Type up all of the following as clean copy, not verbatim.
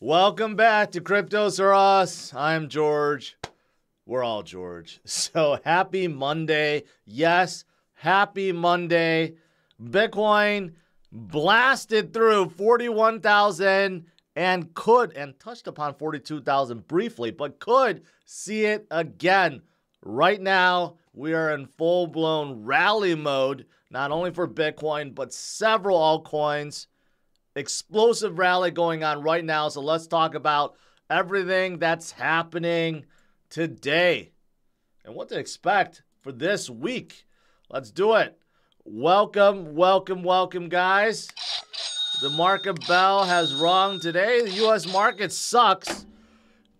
Welcome back to Cryptos Are Us. I'm George. We're all George. So happy Monday. Yes, happy Monday. Bitcoin blasted through 41,000 and touched upon 42,000 briefly, but could see it again. Right now, we are in full-blown rally mode, not only for Bitcoin, but several altcoins. Explosive rally going on right now. So let's talk about everything that's happening today and what to expect for this week. Let's do it. Welcome, guys. The market bell has rung today. The U.S. market sucks,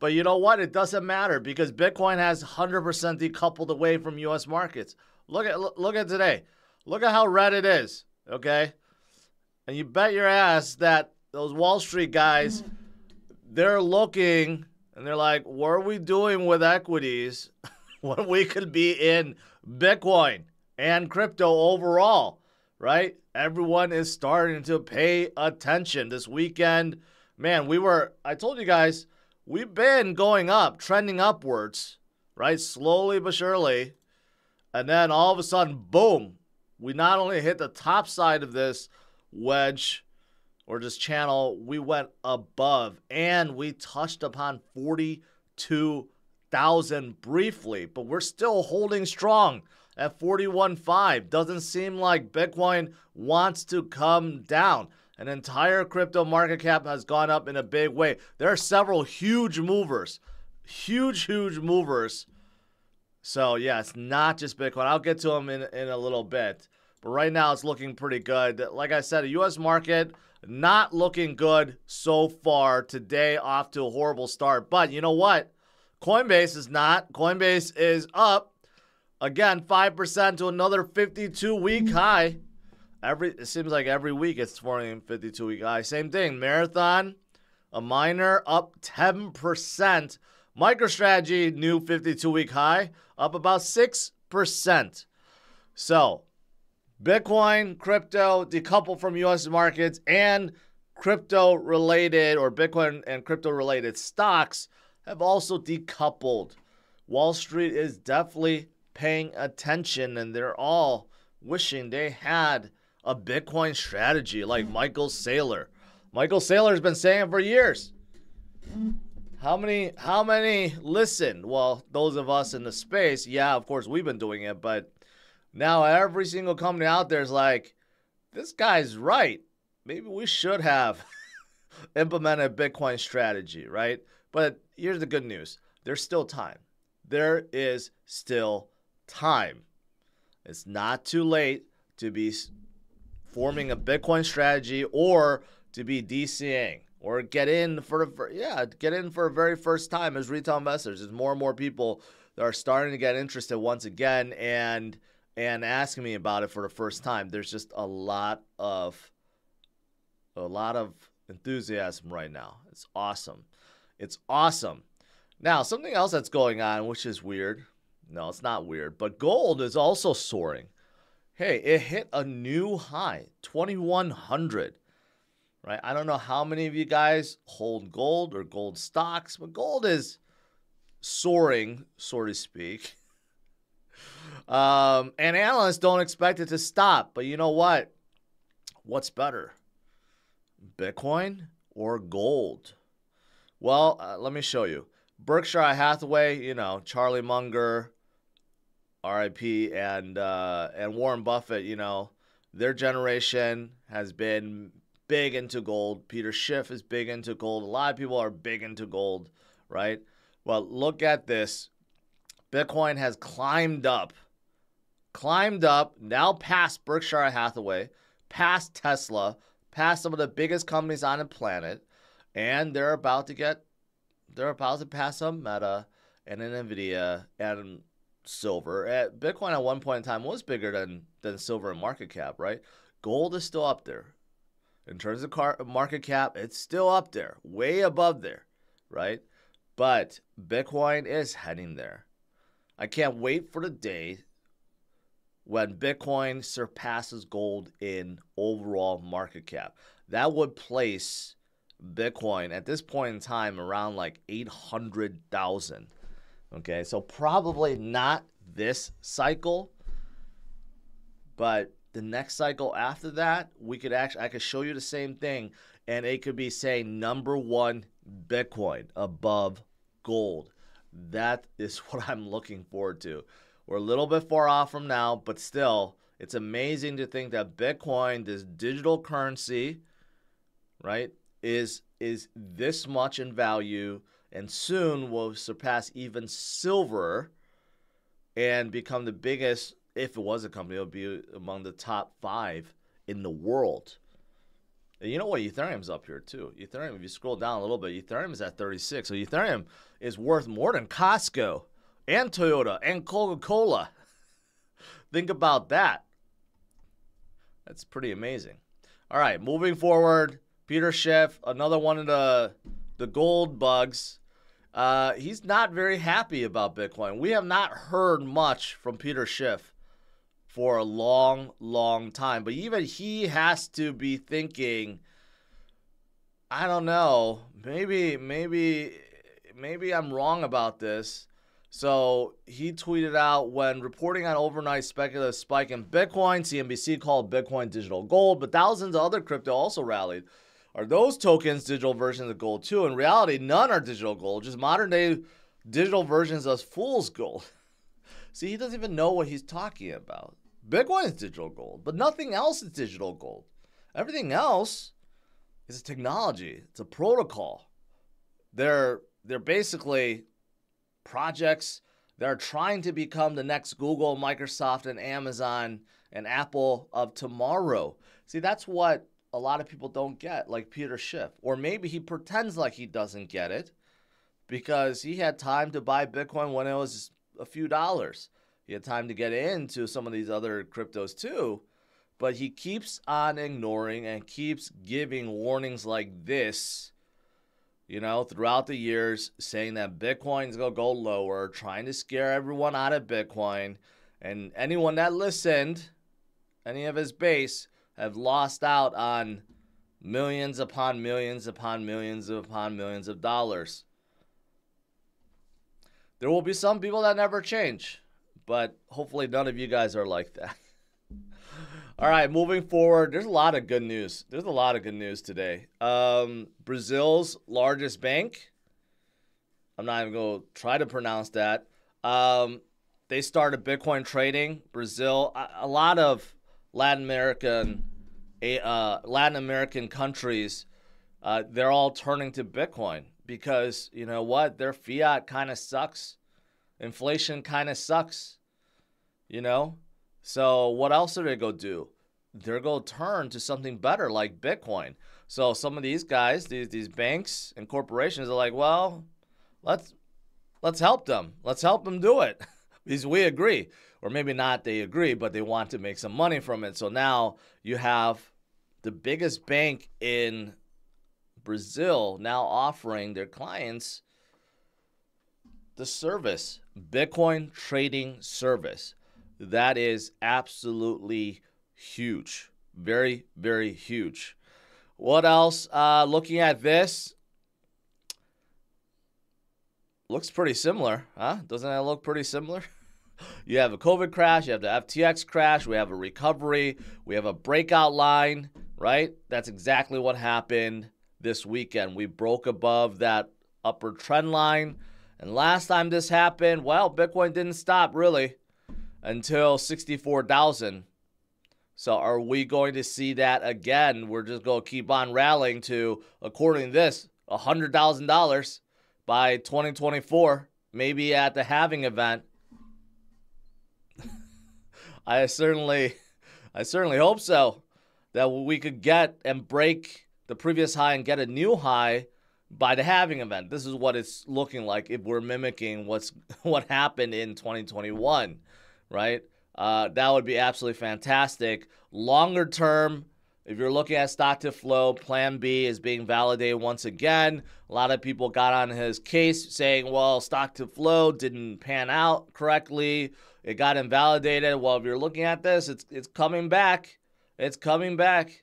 but you know what? It doesn't matter because Bitcoin has 100% decoupled away from U.S. markets. Look at today. Look at how red it is, okay? And you bet your ass that those Wall Street guys, they're looking and they're like, what are we doing with equities when we could be in Bitcoin and crypto overall, right? Everyone is starting to pay attention this weekend. Man, I told you guys, we've been going up, trending upwards, right? Slowly but surely. And then all of a sudden, boom, we not only hit the top side of this wedge or this channel, we went above and we touched upon 42,000 briefly, but we're still holding strong at 41.5. Doesn't seem like Bitcoin wants to come down. An entire crypto market cap has gone up in a big way. There are several huge movers, huge movers. So yeah, it's not just Bitcoin. I'll get to them in a little bit. But right now, it's looking pretty good. Like I said, the U.S. market not looking good so far. Today, off to a horrible start. But you know what? Coinbase is not. Coinbase is up, again, 5% to another 52-week high. It seems like every week it's forming a 52-week high. Same thing. Marathon, a miner, up 10%. MicroStrategy, new 52-week high, up about 6%. So, Bitcoin, crypto, decoupled from U.S. markets, and crypto-related or Bitcoin and crypto-related stocks have also decoupled. Wall Street is definitely paying attention, and they're all wishing they had a Bitcoin strategy like Michael Saylor. Michael Saylor has been saying it for years. How many listen? Well, those of us in the space, yeah, of course, we've been doing it, but now every single company out there is like, this guy's right. Maybe we should have implemented a Bitcoin strategy, right? But here's the good news. There's still time. There is still time. It's not too late to be forming a Bitcoin strategy or to be DCAing or get in for a very first time as retail investors. There's more and more people that are starting to get interested once again and asking me about it for the first time. There's just a lot of enthusiasm right now. It's awesome. It's awesome. Now, something else that's going on, which is weird. No, it's not weird, but gold is also soaring. Hey, it hit a new high, 2,100. Right? I don't know how many of you guys hold gold or gold stocks, but gold is soaring, so to speak. And analysts don't expect it to stop. But you know what? What's better? Bitcoin or gold? Well, let me show you. Berkshire Hathaway, Charlie Munger, RIP, and Warren Buffett, their generation has been big into gold. Peter Schiff is big into gold. A lot of people are big into gold, right? Well, look at this. Bitcoin has climbed up, now past Berkshire Hathaway, past Tesla, past some of the biggest companies on the planet, and they're about to pass up Meta and Nvidia and silver. Bitcoin at one point in time was bigger than silver in market cap, right? Gold is still up there. In terms of market cap, it's still up there, way above there, right? But Bitcoin is heading there. I can't wait for the day when Bitcoin surpasses gold in overall market cap. That would place Bitcoin at this point in time around like 800,000. Okay, so probably not this cycle, but the next cycle after that, I could show you the same thing, and it could be saying number one Bitcoin above gold. That is what I'm looking forward to. We're a little bit far off from now, but still, it's amazing to think that Bitcoin, this digital currency, right, is this much in value, and soon will surpass even silver and become the biggest. If it was a company, it would be among the top 5 in the world. And you know what? Ethereum's up here too. Ethereum, if you scroll down a little bit, Ethereum is at 36. So Ethereum is worth more than Costco and Toyota and Coca-Cola. Think about that. That's pretty amazing. All right, moving forward, Peter Schiff, another one of the gold bugs. He's not very happy about Bitcoin. We have not heard much from Peter Schiff for a long, long time. But even he has to be thinking, I don't know, maybe I'm wrong about this. So he tweeted out, when reporting on overnight speculative spike in Bitcoin, CNBC called Bitcoin digital gold, but thousands of other crypto also rallied. Are those tokens digital versions of gold too? In reality, none are digital gold, just modern day digital versions of fool's gold. See, he doesn't even know what he's talking about. Bitcoin is digital gold, but nothing else is digital gold. Everything else is a technology. It's a protocol. They're basically projects that are trying to become the next Google, Microsoft, and Amazon and Apple of tomorrow. See, that's what a lot of people don't get, like Peter Schiff. Or maybe he pretends like he doesn't get it because he had time to buy Bitcoin when it was a few dollars. He had time to get into some of these other cryptos too, but he keeps on ignoring and keeps giving warnings like this, you know, throughout the years, saying that Bitcoin's going to go lower, trying to scare everyone out of Bitcoin. And anyone that listened, any of his base, have lost out on millions upon millions upon millions upon millions of dollars. There will be some people that never change, but hopefully none of you guys are like that. All right, moving forward, there's a lot of good news. There's a lot of good news today. Brazil's largest bank, I'm not even going to try to pronounce that. They started Bitcoin trading. Brazil, a lot of Latin American countries, they're all turning to Bitcoin because, you know what, their fiat kind of sucks. Inflation kind of sucks, you know? So what else are they going to do? They're going to turn to something better like Bitcoin. So some of these guys, these banks and corporations are like, well, let's help them. Let's help them do it because we agree. Or maybe not they agree, but they want to make some money from it. So now you have the biggest bank in Brazil now offering their clients the service, Bitcoin trading service. That is absolutely huge. Very, very huge. What else? Looking at this, looks pretty similar, huh? Doesn't that look pretty similar? You have a COVID crash, you have the FTX crash, we have a recovery, we have a breakout line, right? That's exactly what happened this weekend. We broke above that upper trend line. And last time this happened, well, Bitcoin didn't stop really until 64,000. So are we going to see that again? We're just going to keep on rallying to, according to this, $100,000 by 2024, maybe at the halving event. I certainly hope so, that we could get and break the previous high and get a new high by the halving event. This is what it's looking like if we're mimicking what happened in 2021, right? That would be absolutely fantastic. Longer term, if you're looking at stock to flow, Plan B is being validated once again. A lot of people got on his case saying, well, stock to flow didn't pan out correctly. It got invalidated. Well, if you're looking at this, it's coming back. It's coming back.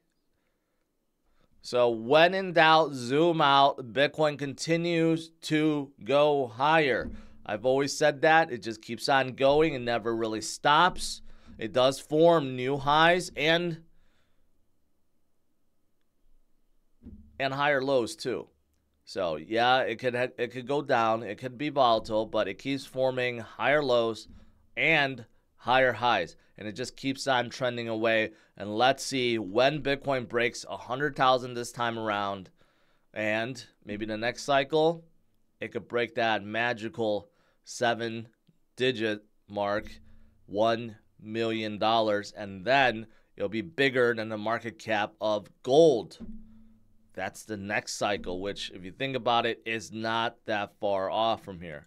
So when in doubt, zoom out. Bitcoin continues to go higher. I've always said that. It just keeps on going and never really stops. It does form new highs and higher lows too. So yeah, it could go down. It could be volatile, but it keeps forming higher lows and higher highs, and it just keeps on trending away. And let's see when Bitcoin breaks 100,000 this time around, and maybe the next cycle it could break that magical 7-digit mark, $1 million, and then it'll be bigger than the market cap of gold. That's the next cycle, which, if you think about it, is not that far off from here.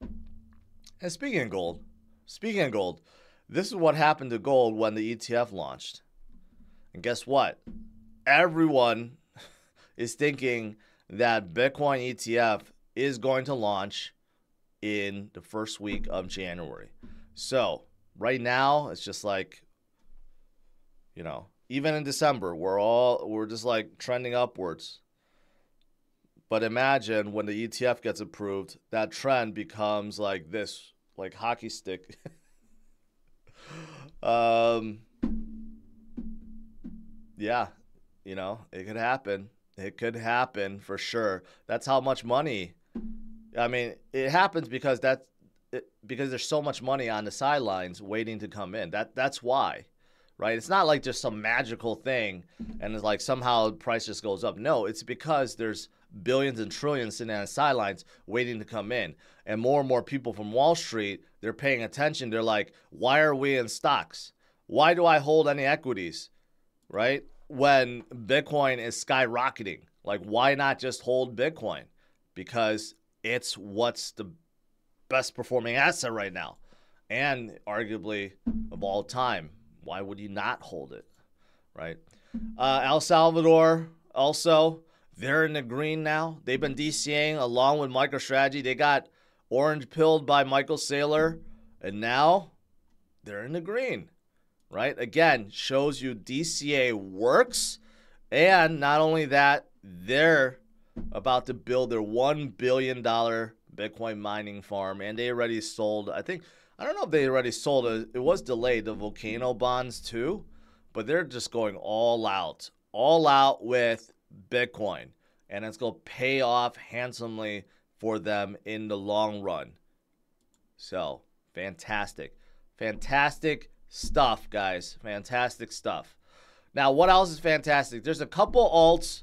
And speaking of gold, this is what happened to gold when the ETF launched. And guess what? Everyone is thinking that Bitcoin ETF is going to launch in the first week of January. So right now, it's just like, you know, even in December, we're just like trending upwards. But imagine when the ETF gets approved, that trend becomes like this, like hockey stick. Yeah, you know, it could happen. It could happen for sure. That's how much money. I mean, it happens because because there's so much money on the sidelines waiting to come in. That's why, right? It's not like just some magical thing and it's like somehow the price just goes up. No, it's because there's billions and trillions sitting on the sidelines waiting to come in. And more people from Wall Street, they're paying attention. They're like, why are we in stocks? Why do I hold any equities, right? When Bitcoin is skyrocketing, like why not just hold Bitcoin? Because it's what's the best performing asset right now and arguably of all time. Why would you not hold it, right? El Salvador also, they're in the green now. They've been DCAing along with MicroStrategy. They got orange pilled by Michael Saylor, and now they're in the green, right? Again, shows you DCA works, and not only that, they're about to build their $1 billion Bitcoin mining farm, and they already sold, I don't know if they already sold it. It was delayed, the Volcano bonds too, but they're just going all out with Bitcoin, and it's going to pay off handsomely for them in the long run. So, fantastic stuff, guys. Fantastic stuff. Now, what else is fantastic? There's a couple alts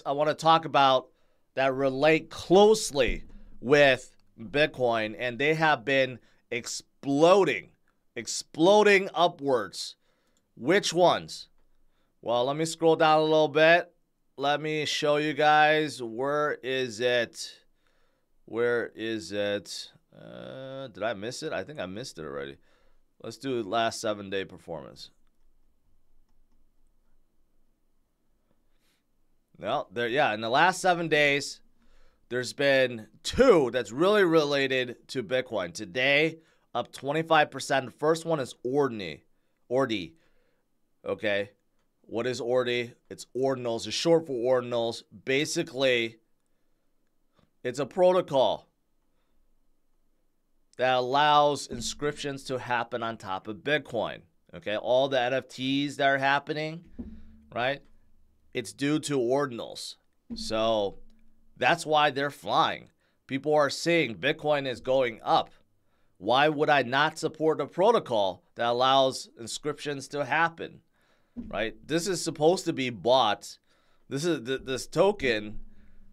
I want to talk about that relate closely with Bitcoin, and they have been exploding upwards. Which ones? Well, let me scroll down a little bit. Let me show you guys. Where is it? Did I miss it? I think I missed it already. Let's do last 7-day performance. No, in the last 7 days, there's been two that's really related to Bitcoin. Today, up 25%. The first one is Ordi. Okay. What is Ordi? It's ordinals. It's short for ordinals. Basically, it's a protocol that allows inscriptions to happen on top of Bitcoin. Okay. All the NFTs that are happening, right? It's due to ordinals. So that's why they're flying. People are saying Bitcoin is going up. Why would I not support a protocol that allows inscriptions to happen? Right? This is supposed to be bought. This token,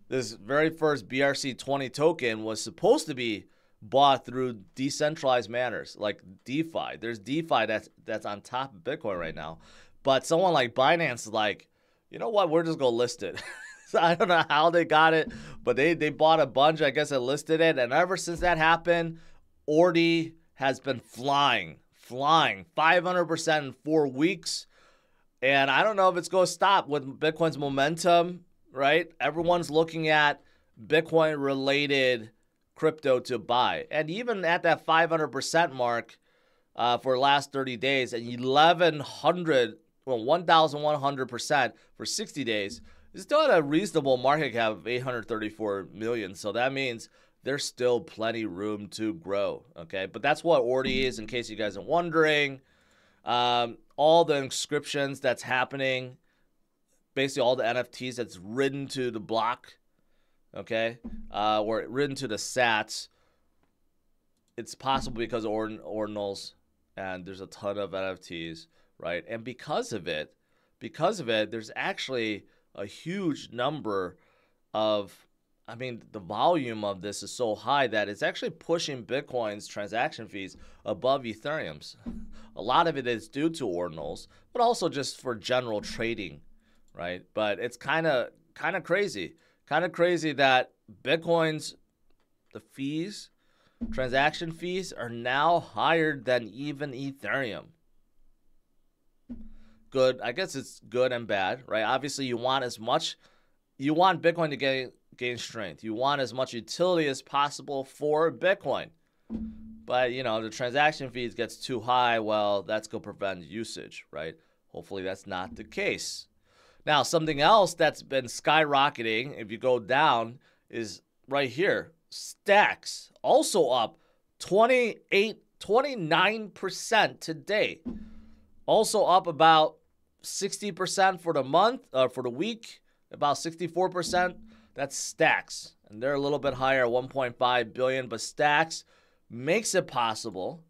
this very first BRC20 token was supposed to be bought through decentralized manners like DeFi. There's DeFi that's on top of Bitcoin right now. But someone like Binance is like, you know what? We're just going to list it. So I don't know how they got it, but they bought a bunch. I guess, and listed it. And ever since that happened, Ordi has been flying 500% in 4 weeks. And I don't know if it's going to stop with Bitcoin's momentum, right? Everyone's looking at Bitcoin-related crypto to buy. And even at that 500% mark for the last 30 days, and 1,100 well, 1,100% for 60 days. It's still at a reasonable market cap of 834 million. So that means there's still plenty room to grow. Okay, but that's what Ordi is, in case you guys are wondering. All the inscriptions that's happening, basically all the NFTs that's written to the block, okay, or written to the sats. It's possible because of ordinals, and there's a ton of NFTs, right? And because of it, there's actually a huge number of, I mean, the volume of this is so high that it's actually pushing Bitcoin's transaction fees above Ethereum's. A lot of it is due to ordinals, but also just for general trading, right? But it's kind of crazy. Kind of crazy that Bitcoin's, the fees, transaction fees, are now higher than even Ethereum. Good. I guess it's good and bad, right? Obviously, you want Bitcoin to gain strength. You want as much utility as possible for Bitcoin. But, you know, the transaction fees gets too high, well, that's going to prevent usage, right? Hopefully that's not the case. Now, something else that's been skyrocketing, if you go down, is right here. Stacks, also up 29% today. Also up about 60% for the month, for the week, about 64%. That's Stacks. And they're a little bit higher, 1.5 billion, but Stacks makes it possible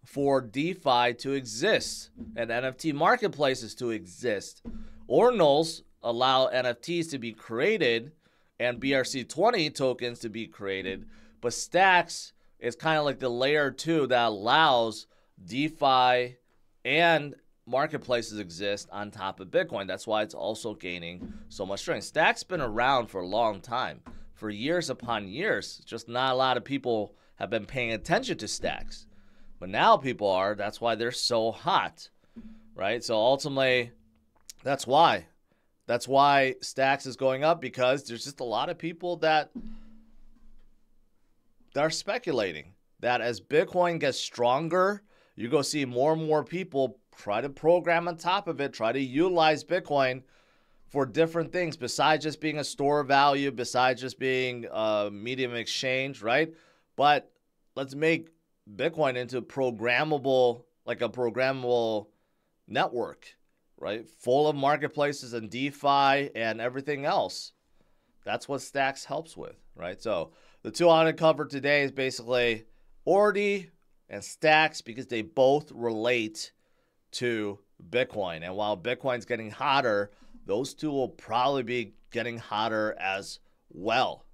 for DeFi to exist and NFT marketplaces to exist. Ordinals allow NFTs to be created and BRC20 tokens to be created, but Stacks is kind of like the layer 2 that allows DeFi and marketplaces exist on top of Bitcoin. That's why it's also gaining so much strength. Stacks been around for a long time, for years upon years. Just not a lot of people have been paying attention to Stacks, but now people are. That's why they're so hot, right? So ultimately, that's why Stacks is going up, because there's just a lot of people that are speculating that as Bitcoin gets stronger, you're going to see more and more people try to program on top of it, try to utilize Bitcoin for different things besides just being a store of value, besides just being a medium of exchange, right? But let's make Bitcoin into programmable, like a programmable network, right? Full of marketplaces and DeFi and everything else. That's what Stacks helps with, right? So the two I want to cover today is basically Ordi and Stacks, because they both relate to Bitcoin. And while Bitcoin's getting hotter, those two will probably be getting hotter as well.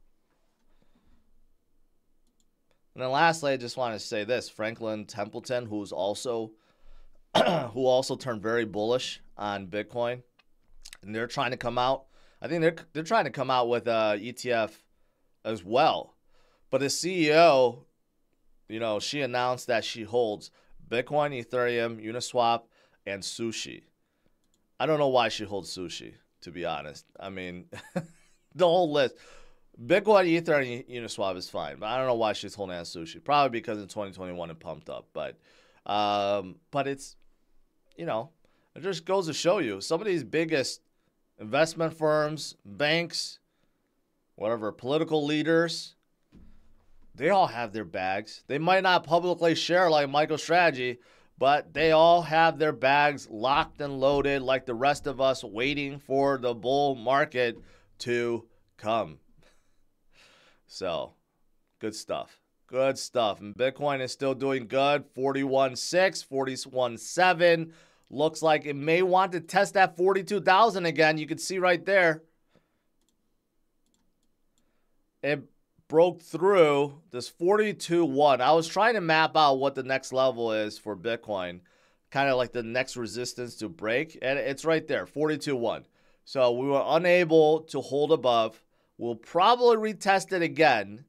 And then lastly, I just want to say this. Franklin Templeton, who also turned very bullish on Bitcoin, and they're trying to come out. I think they're trying to come out with a ETF as well. But the CEO, you know, she announced that she holds Bitcoin, Ethereum, Uniswap, and Sushi. I don't know why she holds Sushi, to be honest. I mean, the whole list. Bitcoin, Ether, and Uniswap is fine, but I don't know why she's holding on Sushi. Probably because in 2021 it pumped up. But it's, you know, it just goes to show you, some of these biggest investment firms, banks, whatever, political leaders, they all have their bags. They might not publicly share like MicroStrategy, but they all have their bags locked and loaded like the rest of us, waiting for the bull market to come. So, good stuff. Good stuff. And Bitcoin is still doing good. 41.6, 41.7. Looks like it may want to test that 42,000 again. You can see right there. It broke through this 42.1. I was trying to map out what the next level is for Bitcoin. Kind of like the next resistance to break. And it's right there, 42.1. So we were unable to hold above. We'll probably retest it again.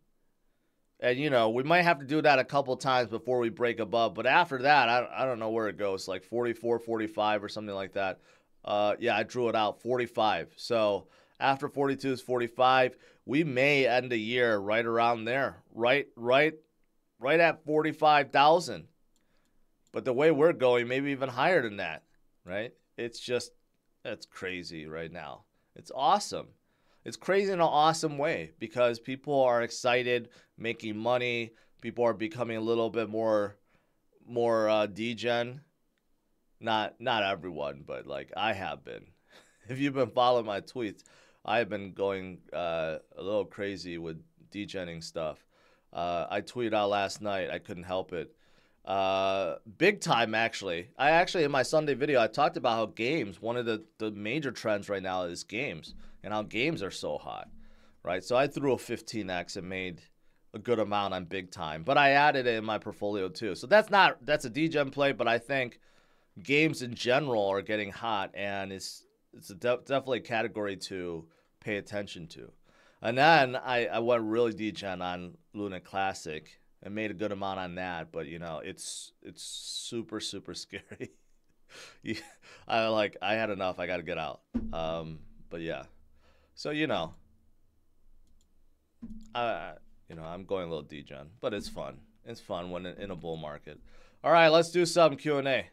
And, you know, we might have to do that a couple times before we break above. But after that, I don't know where it goes. Like 44, 45 or something like that. Yeah, I drew it out, 45. So after 42 is 45. We may end the year right around there. Right at 45,000. But the way we're going, maybe even higher than that, right? it's just, it's crazy right now. It's awesome. It's crazy in an awesome way because people are excited, making money. People are becoming a little bit more degen. Not everyone, but like I have been. If you've been following my tweets, I've been going a little crazy with degenning stuff. I tweeted out last night. I couldn't help it. Big time, actually. In my Sunday video, I talked about how games, one of the major trends right now is games, and how games are so hot, right? So I threw a 15x and made a good amount on big time, but I added it in my portfolio too. So that's a degen play, but I think games in general are getting hot, and it's definitely a category to pay attention to. And then I went really degen on Luna Classic and made a good amount on that, but you know, it's super scary. I had enough. I got to get out. But yeah. So I'm going a little degen, but it's fun. It's fun when in a bull market. All right, let's do some Q&A.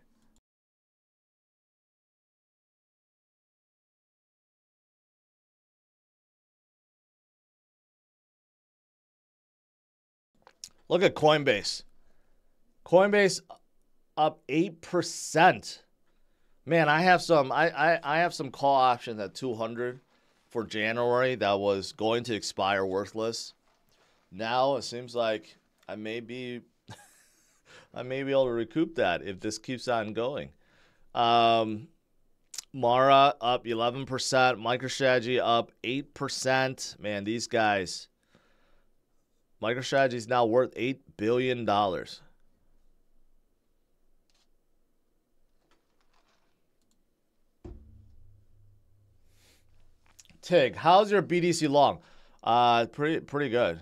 Look at Coinbase. Coinbase up 8%. Man, I have some call options at 200 for January that was going to expire worthless. Now it seems like I may be able to recoup that if this keeps on going. Mara up 11%, MicroStrategy up 8%. Man, these guys. MicroStrategy is now worth $8 billion. Tig, how's your BDC long? Pretty good.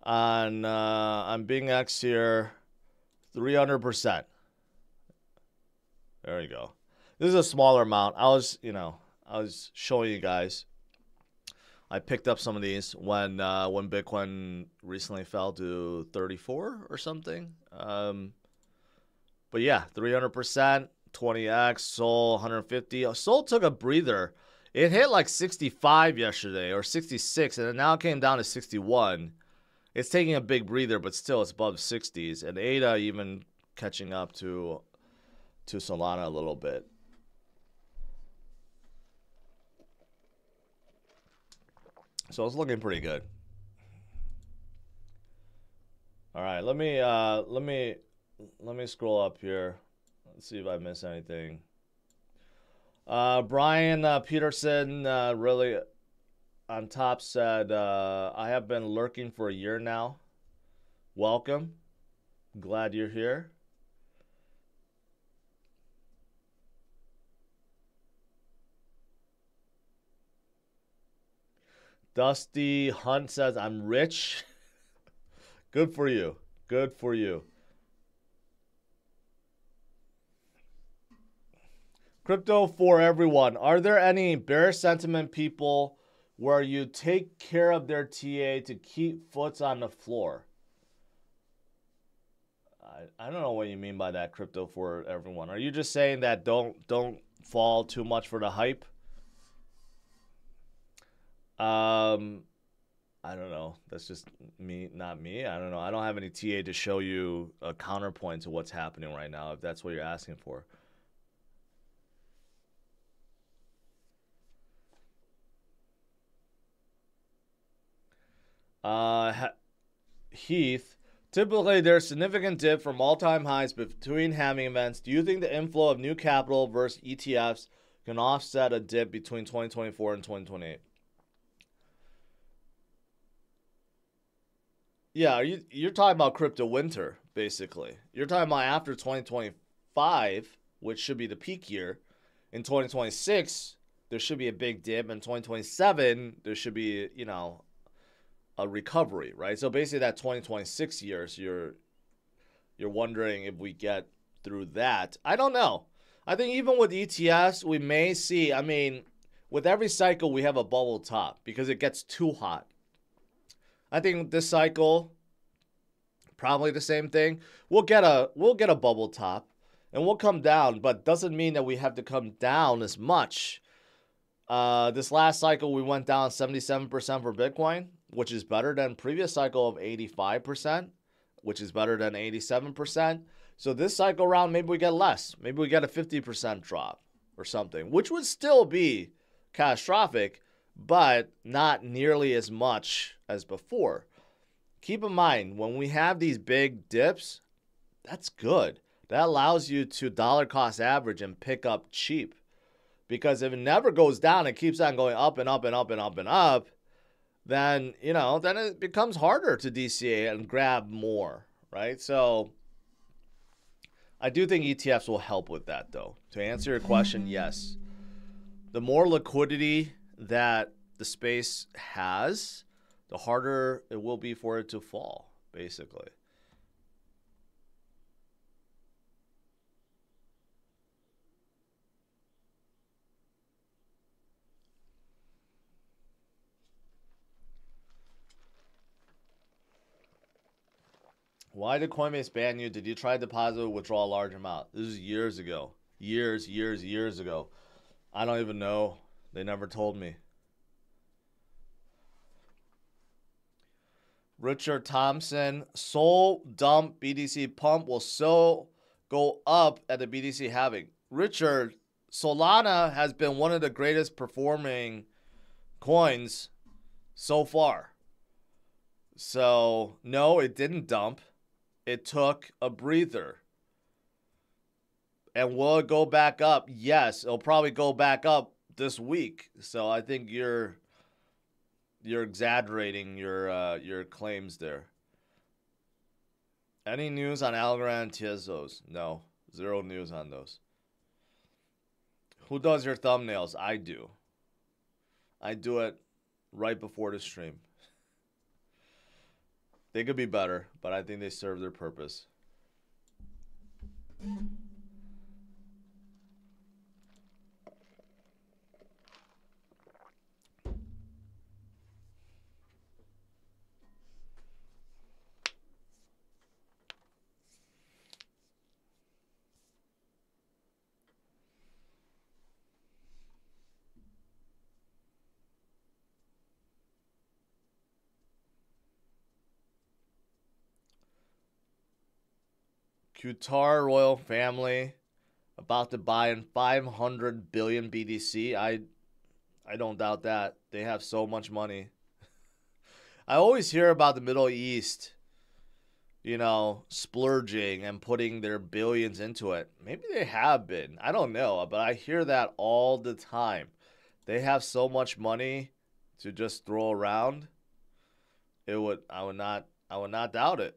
On BingX here, 300%. There you go. This is a smaller amount. I was showing you guys. I picked up some of these when Bitcoin recently fell to 34 or something. But yeah, 300%, 20x, Sol 150. Sol took a breather. It hit like 65 yesterday or 66, and it now came down to 61. It's taking a big breather, but still it's above 60s. And ADA even catching up to Solana a little bit. So it's looking pretty good. All right, let me scroll up here. Let's see if I miss anything. Brian Peterson really on top said, I have been lurking for a year now. Welcome. Glad you're here. Dusty Hunt says, I'm rich. Good for you. Good for you. Crypto for everyone. Are there any bearish sentiment people where you take care of their TA to keep foots on the floor? I don't know what you mean by that, crypto for everyone. Are you just saying that don't fall too much for the hype? I don't know. That's just me, not me. I don't know. I don't have any TA to show you a counterpoint to what's happening right now, if that's what you're asking for. Heath, typically there's significant dip from all-time highs between halving events. Do you think the inflow of new capital versus ETFs can offset a dip between 2024 and 2028? Yeah, you're talking about crypto winter, basically. You're talking about after 2025, which should be the peak year. In 2026, there should be a big dip. In 2027, there should be, a recovery, right? So basically that 2026 years, you're wondering if we get through that. I don't know. I think even with ETFs, we may see, with every cycle, we have a bubble top because it gets too hot. I think this cycle, probably the same thing. We'll get a bubble top, And we'll come down, but doesn't mean that we have to come down as much. This last cycle, we went down 77% for Bitcoin, which is better than previous cycle of 85%, which is better than 87%. So this cycle round, maybe we get less. Maybe we get a 50% drop or something, which would still be catastrophic, but not nearly as much as before. Keep in mind, when we have these big dips, that's good. That allows you to dollar cost average and pick up cheap. Because if it never goes down, it keeps on going up and up and up and up and up, then, then it becomes harder to DCA and grab more, right? So I do think ETFs will help with that, though. To answer your question, yes. The more liquidity that the space has, the harder it will be for it to fall, basically. Why did Coinbase ban you? Did you try to deposit or withdraw a large amount? This is years ago. Years ago. I don't even know. They never told me. Richard Thompson, Sol dump BTC pump will so go up at the BTC halving. Richard, Solana has been one of the greatest performing coins so far. So, no, it didn't dump. It took a breather. And will it go back up? Yes, it'll probably go back up this week. So I think you're exaggerating your claims there. Any news on Algorand Tezos? No, zero news on those. Who does your thumbnails? I do. I do it right before the stream. They could be better, but I think they serve their purpose. Qatar royal family about to buy in 500 billion BTC. I don't doubt that. They have so much money. I always hear about the Middle East, splurging and putting their billions into it. Maybe they have been. I don't know, but I hear that all the time. They have so much money to just throw around. I would not doubt it.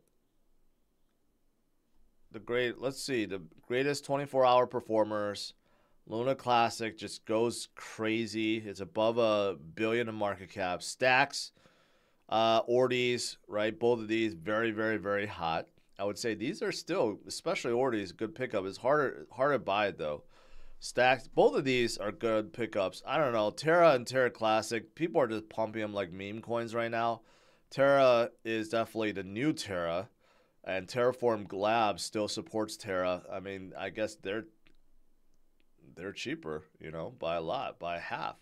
Let's see, the greatest 24-hour performers. Luna Classic just goes crazy. It's above $1 billion in market cap. Stacks, Ordis, right? Both of these very, very, very hot. I would say these are still, especially Ordis, good pickup. It's harder to buy though. Stacks, both of these are good pickups. I don't know. Terra and Terra Classic, people are just pumping them like meme coins right now. Terra is definitely the new Terra. And Terraform Labs still supports Terra. I mean, I guess they're cheaper, by a lot, by half.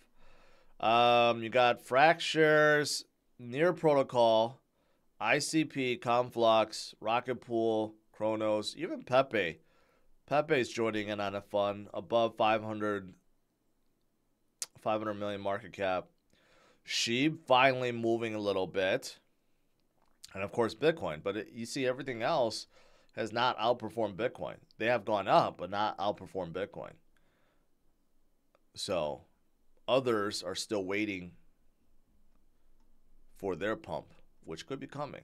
You got Fractures, Near Protocol, ICP, Conflux, Rocket Pool, Chronos, even Pepe. Pepe's joining in on a fun, above 500 million market cap. Sheep finally moving a little bit. And, of course, Bitcoin. But you see everything else has not outperformed Bitcoin. They have gone up, but not outperformed Bitcoin. So others are still waiting for their pump, which could be coming.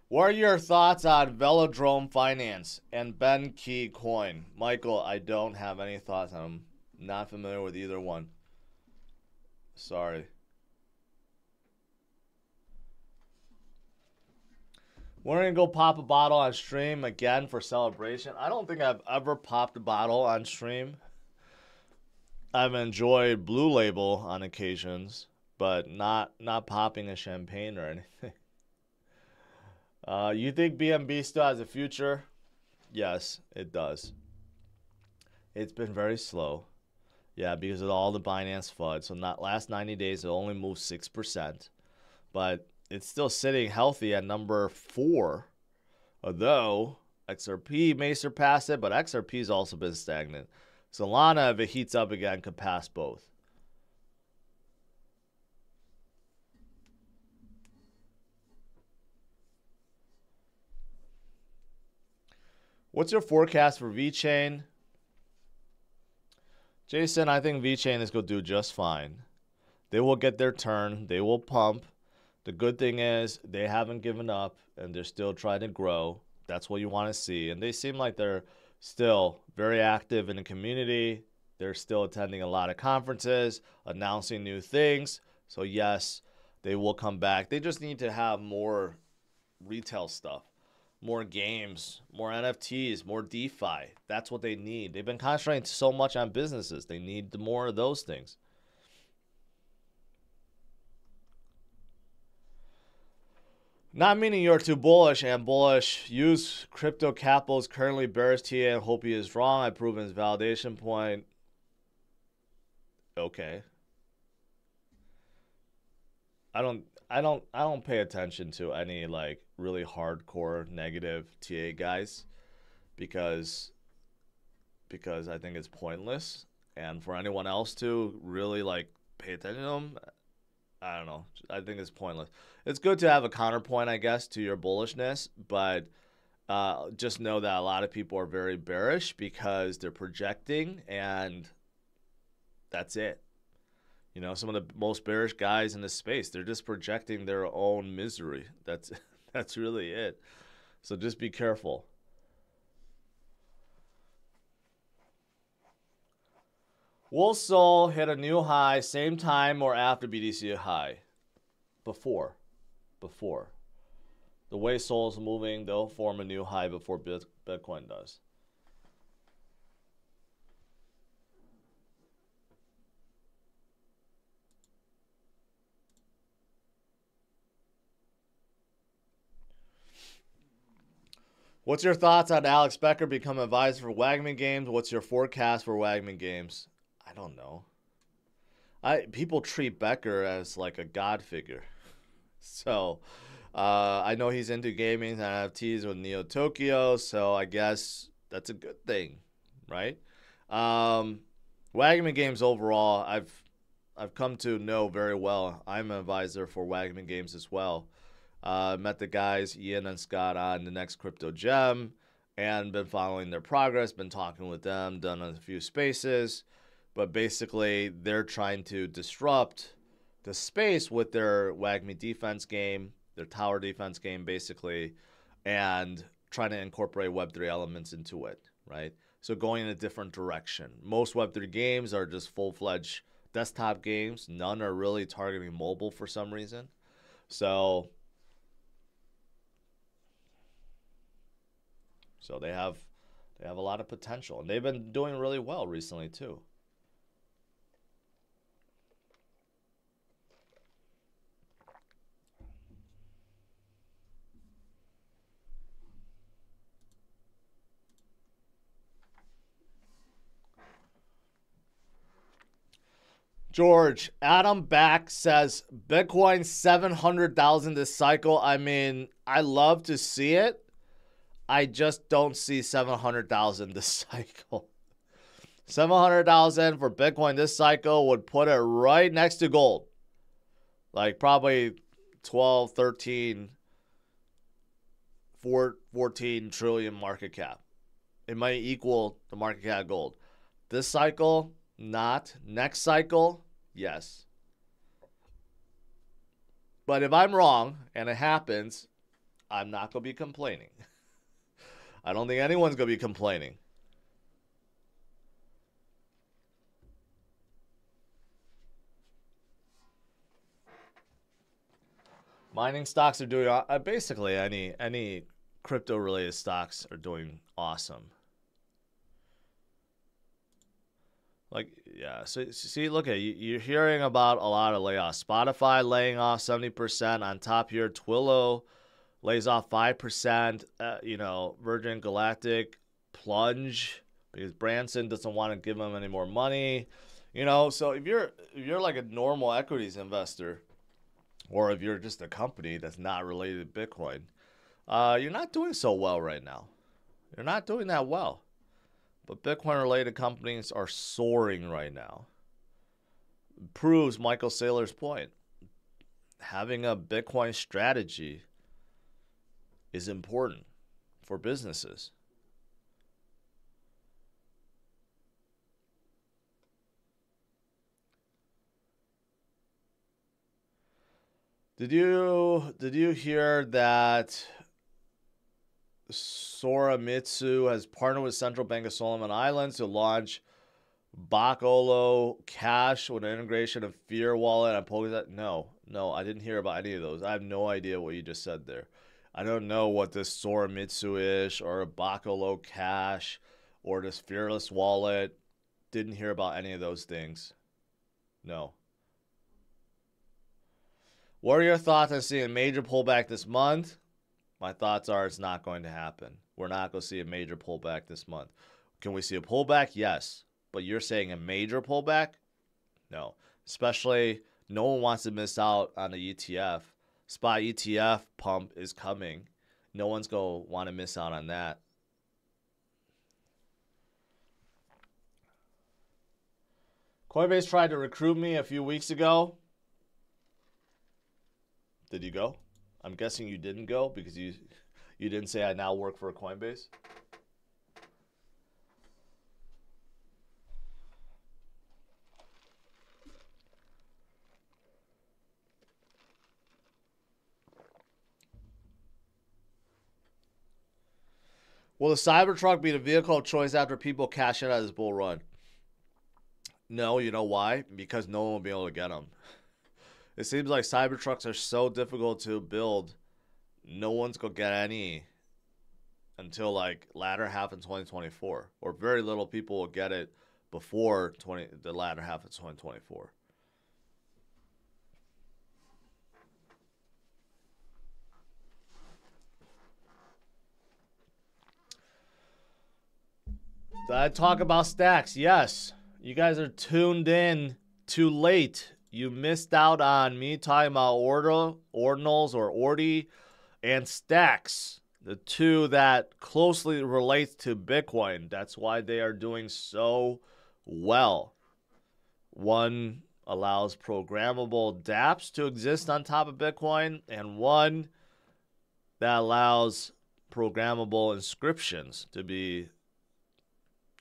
What are your thoughts on Velodrome Finance and Ben Key Coin? Michael, I don't have any thoughts on them. Not familiar with either one. Sorry. We're going to go pop a bottle on stream again for celebration. I don't think I've ever popped a bottle on stream. I've enjoyed Blue Label on occasions, but not popping a champagne or anything. You think BNB still has a future? Yes, it does. It's been very slow. Yeah, because of all the Binance FUD. So not last 90 days, it only moved 6%. But it's still sitting healthy at number 4. Although XRP may surpass it, but XRP's also been stagnant. Solana, if it heats up again, could pass both. What's your forecast for VeChain? Jason, I think VeChain is going to do just fine. They will get their turn. They will pump. The good thing is they haven't given up, and they're still trying to grow. That's what you want to see. And they seem like they're still very active in the community. They're still attending a lot of conferences, announcing new things. So, yes, they will come back. They just need to have more retail stuff, more games, more NFTs, more DeFi. That's what they need. They've been concentrating so much on businesses. They need more of those things. Not meaning you're too bullish and bullish. Use crypto capitals currently bearish TA and hope he is wrong. I've proven his validation point. Okay. I don't pay attention to any like really hardcore negative TA guys because I think it's pointless. And for anyone else to really like pay attention to them, I don't know. I think it's pointless. It's good to have a counterpoint, I guess, to your bullishness, but just know that a lot of people are very bearish because they're projecting, and that's it. You know, some of the most bearish guys in this space, they're just projecting their own misery. That's really it. So just be careful. Will Sol hit a new high same time or after BTC high? Before. The way Sol's moving, they'll form a new high before Bitcoin does. What's your thoughts on Alex Becker become advisor for Wagman Games? What's your forecast for Wagman Games? I don't know. People treat Becker as like a god figure. So I know he's into gaming and NFTs with Neo Tokyo, so I guess that's a good thing, right? Wagman Games overall, I've come to know very well. I'm an advisor for Wagman Games as well. Met the guys, Ian and Scott, on the Next Crypto Gem, and been following their progress, been talking with them, done a few spaces. But basically, they're trying to disrupt the space with their WAGMI defense game, their tower defense game, basically, and trying to incorporate Web3 elements into it, right? So going in a different direction. Most Web3 games are just full-fledged desktop games. None are really targeting mobile for some reason. So they have a lot of potential, and they've been doing really well recently too. George, Adam Back says Bitcoin 700,000 this cycle. I mean, I love to see it. I just don't see 700,000 this cycle. 700,000 for Bitcoin this cycle would put it right next to gold. Like probably 12, 13, 14 trillion market cap. It might equal the market cap of gold. This cycle, not. Next cycle, yes. But if I'm wrong and it happens, I'm not going to be complaining. I don't think anyone's going to be complaining. Mining stocks are doing basically any crypto related stocks are doing awesome. Like, yeah, so see, look at you. You're hearing about a lot of layoffs. Spotify laying off 70%. On top here, Twilio lays off 5%. You know, Virgin Galactic plunge because Branson doesn't want to give them any more money. You know, so if you're like a normal equities investor, or if you're just a company that's not related to Bitcoin, you're not doing so well right now. You're not doing that well. But Bitcoin-related companies are soaring right now. Proves Michael Saylor's point. Having a Bitcoin strategy is important for businesses. Did you hear that Soramitsu has partnered with Central Bank of Solomon Islands to launch Bakolo Cash with an integration of Fear Wallet and Polkadot? No, I didn't hear about any of those. I have no idea what you just said there. I don't know what this Soramitsu is or a Bakolo Cash or this Fearless Wallet. Didn't hear about any of those things. No. What are your thoughts on seeing a major pullback this month? My thoughts are it's not going to happen. We're not going to see a major pullback this month. Can we see a pullback? Yes. But you're saying a major pullback? No. Especially no one wants to miss out on the ETF. Spot ETF pump is coming. No one's going to want to miss out on that. Coinbase tried to recruit me a few weeks ago. Did you go? I'm guessing you didn't go because you didn't say I now work for Coinbase. Will the Cybertruck be the vehicle of choice after people cash in at this bull run? No, you know why? Because no one will be able to get them. It seems like Cybertrucks are so difficult to build. No one's going to get any until like latter half of 2024. Or very little people will get it before the latter half of 2024. Did I talk about stacks? Yes. You guys are tuned in too late. You missed out on me talking about ordinals or Ordi and stacks, the two that closely relate to Bitcoin. That's why they are doing so well. One allows programmable dApps to exist on top of Bitcoin, and one that allows programmable inscriptions to be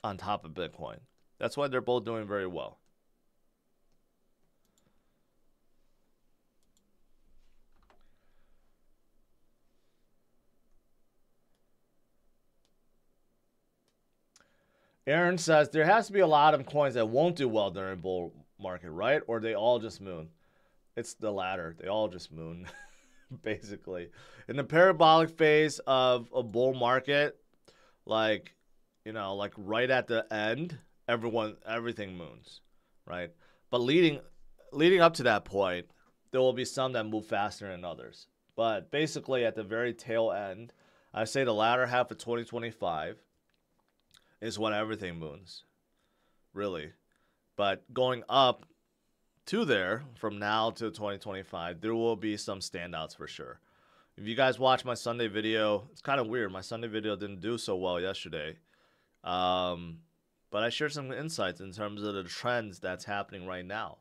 on top of Bitcoin. That's why they're both doing very well. Aaron says there has to be a lot of coins that won't do well during bull market, right? Or they all just moon. It's the latter. They all just moon, basically. In the parabolic phase of a bull market, like, you know, like right at the end, everything moons, right? But leading up to that point, there will be some that move faster than others. But basically, at the very tail end, I say the latter half of 2025 is when everything moons, really. But going up to there from now to 2025, there will be some standouts for sure. If you guys watch my Sunday video, it's kind of weird. My Sunday video didn't do so well yesterday. But I shared some insights in terms of the trends that's happening right now.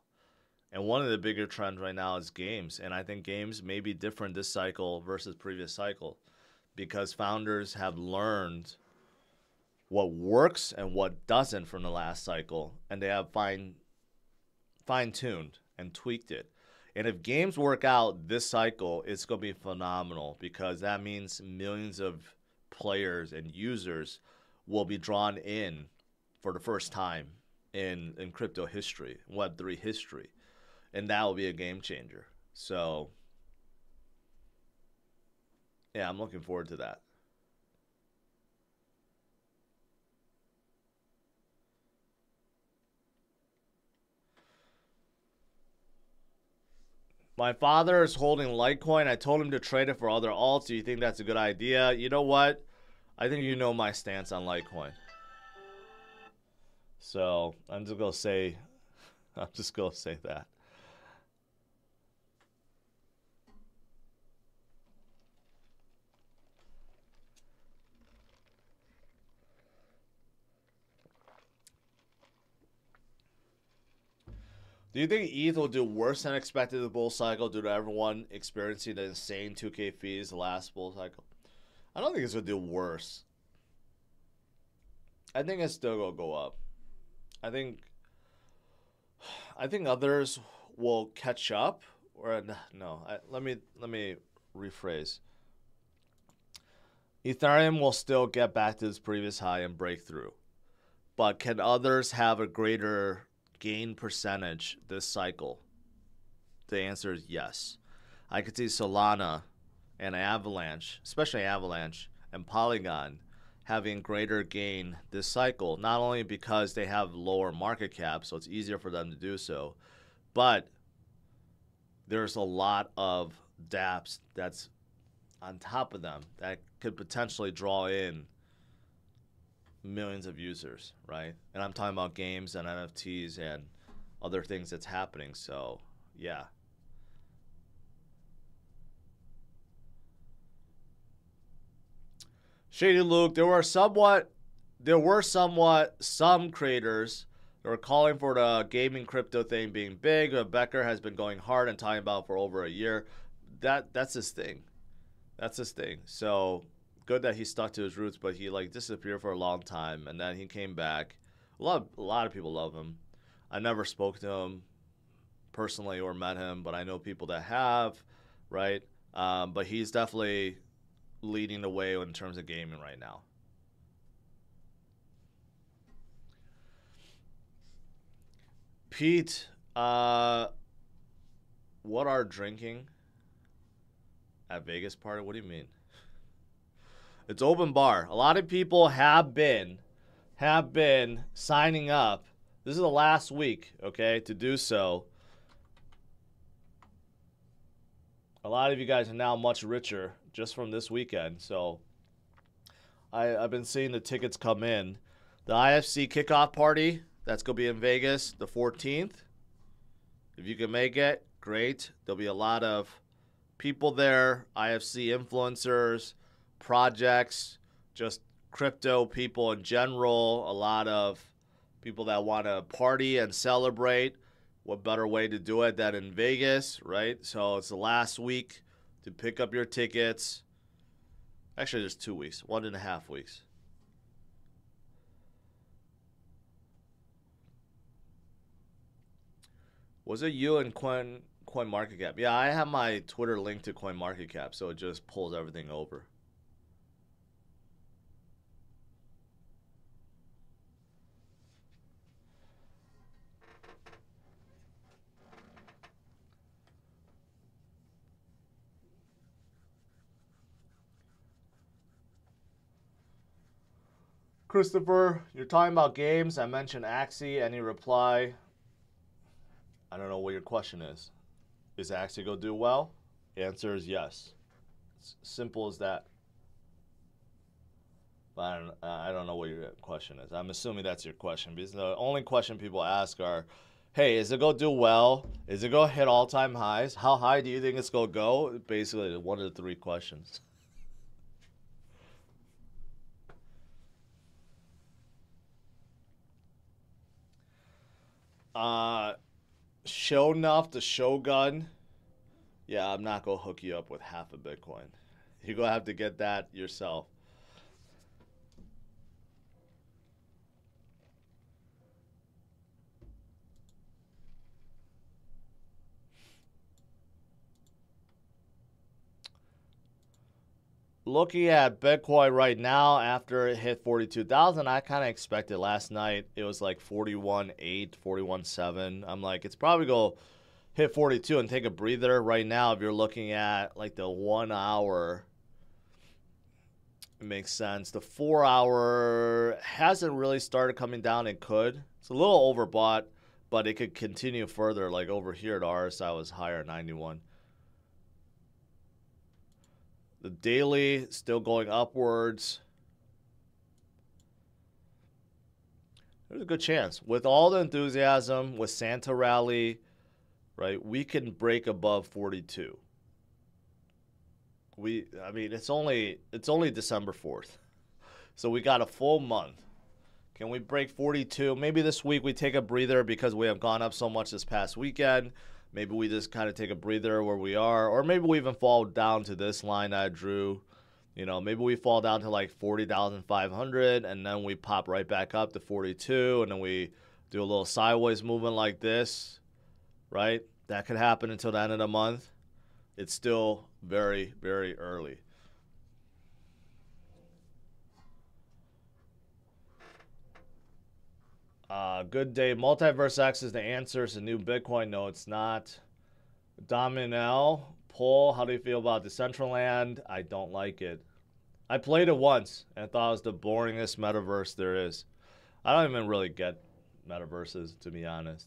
And one of the bigger trends right now is games. And I think games may be different this cycle versus previous cycle because founders have learned what works and what doesn't from the last cycle. And they have fine-tuned and tweaked it. And if games work out this cycle, it's going to be phenomenal because that means millions of players and users will be drawn in for the first time in crypto history, Web3 history. And that will be a game changer. So Yeah, I'm looking forward to that. My father is holding Litecoin. I told him to trade it for other alts. Do you think that's a good idea? You know what? I think you know my stance on Litecoin. So I'm just gonna say that. Do you think ETH will do worse than expected in the bull cycle due to everyone experiencing the insane 2K fees the last bull cycle? I don't think it's going to do worse. I think it's still going to go up. I think others will catch up. Or no, let me rephrase. Ethereum will still get back to its previous high and break through. But can others have a greater gain percentage this cycle? The answer is yes. I could see Solana and Avalanche, especially Avalanche and Polygon, having greater gain this cycle, not only because they have lower market cap, so it's easier for them to do so, but there's a lot of dApps that's on top of them that could potentially draw in millions of users, right? And I'm talking about games and NFTs and other things that's happening. So, yeah. Shady Luke, there were some creators that were calling for the gaming crypto thing being big. But Becker has been going hard and talking about it for over a year. That's his thing. That's his thing. So good that he stuck to his roots, but he like disappeared for a long time, and then he came back. A lot of people love him. I never spoke to him personally or met him, but I know people that have, right? But he's definitely leading the way in terms of gaming right now. Pete, what are drinking at Vegas party? What do you mean? It's open bar. A lot of people have been signing up. This is the last week, okay, to do so. A lot of you guys are now much richer just from this weekend. So I've been seeing the tickets come in. The IFC kickoff party, that's going to be in Vegas the 14th. If you can make it, great. There'll be a lot of people there, IFC influencers, projects, just crypto people in general, a lot of people that want to party and celebrate. What better way to do it than in Vegas, right? So it's the last week to pick up your tickets. Actually, there's 2 weeks, 1.5 weeks. Was it you and CoinMarketCap? Yeah, I have my Twitter linked to CoinMarketCap, so it just pulls everything over. Christopher, you're talking about games. I mentioned Axie. Any reply? I don't know what your question is. Is Axie going to do well? The answer is yes. It's simple as that. But I don't know what your question is. I'm assuming that's your question, because the only question people ask are, hey, is it going to do well? Is it going to hit all-time highs? How high do you think it's going to go? Basically, one of the three questions. Show enough the Shogun. Yeah, I'm not going to hook you up with half a Bitcoin. You're going to have to get that yourself. Looking at Bitcoin right now, after it hit 42,000, I kind of expected last night. It was like 41.8, 41.7. I'm like, it's probably going to hit 42 and take a breather. Right now, if you're looking at like the 1 hour, It makes sense. The 4-hour hasn't really started coming down. It could. It's a little overbought, but it could continue further. Like over here at RSI was higher at 91. The daily still going upwards. There's a good chance. With all the enthusiasm, with Santa Rally, right, we can break above 42. I mean, it's only December 4th. So we got a full month. Can we break 42? Maybe this week we take a breather because we have gone up so much this past weekend. Maybe we just kind of take a breather where we are. Or maybe we even fall down to this line I drew. You know, maybe we fall down to like 40,500 and then we pop right back up to 42 and then we do a little sideways movement like this, right? That could happen until the end of the month. It's still very, very early. Good day. Multiverse X is the answer. It's a new Bitcoin. No, it's not. Dominel, Paul, how do you feel about Decentraland? I don't like it. I played it once and thought it was the boringest metaverse there is. I don't even really get metaverses, to be honest.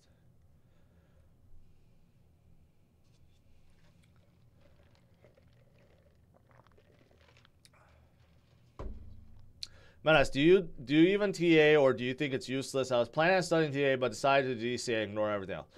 Menace, do you even TA or do you think it's useless? I was planning on studying TA but decided to DCA and ignore everything else.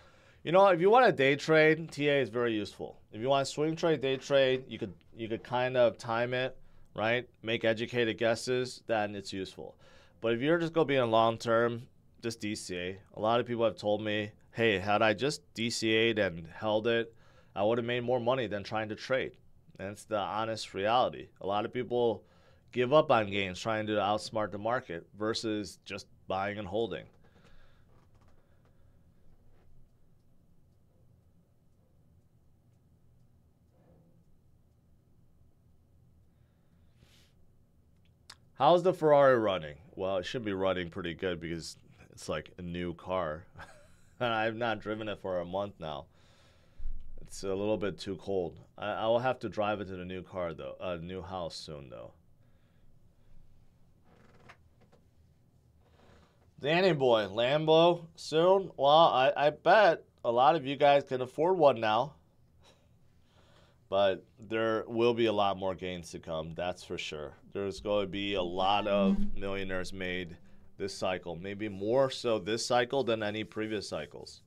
You know, if you want to day trade, TA is very useful. If you want to swing trade, day trade, you could kind of time it, right? Make educated guesses, then it's useful. But if you're just going to be in long term, just DCA. A lot of people have told me, hey, had I just DCA'd and held it, I would have made more money than trying to trade. And it's the honest reality. A lot of people give up on gains trying to outsmart the market versus just buying and holding. How's the Ferrari running? Well, it should be running pretty good because it's like a new car. And I've not driven it for a month now. It's a little bit too cold. I will have to drive it to the new car though, new house soon though. Danny boy, Lambo soon? Well, I bet a lot of you guys can afford one now. But there will be a lot more gains to come, that's for sure. There's going to be a lot of millionaires made this cycle. Maybe more so this cycle than any previous cycles.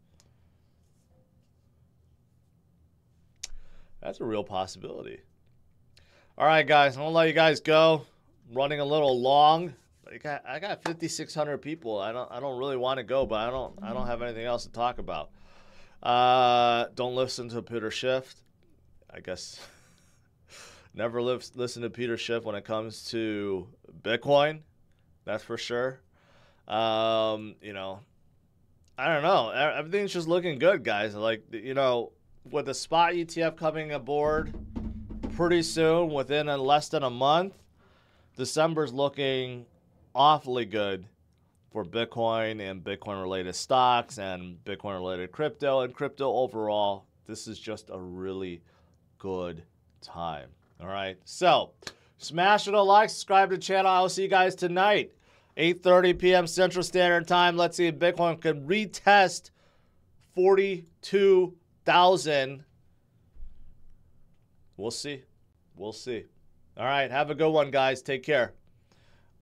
That's a real possibility. All right, guys, I'm going to let you guys go. I'm running a little long. I got 5,600 people. I don't really want to go, but I don't have anything else to talk about. Don't listen to Peter Schiff. I guess never listen to Peter Schiff when it comes to Bitcoin. That's for sure. You know, I don't know. Everything's just looking good, guys. Like, you know, with the spot ETF coming aboard pretty soon, within less than a month, December's looking awfully good for Bitcoin and Bitcoin-related stocks and Bitcoin-related crypto and crypto overall. This is just a really good time. All right. So smash it a like, subscribe to the channel. I'll see you guys tonight, 8:30 p.m. Central Standard Time. Let's see if Bitcoin can retest 42,000. We'll see. We'll see. All right. Have a good one, guys. Take care.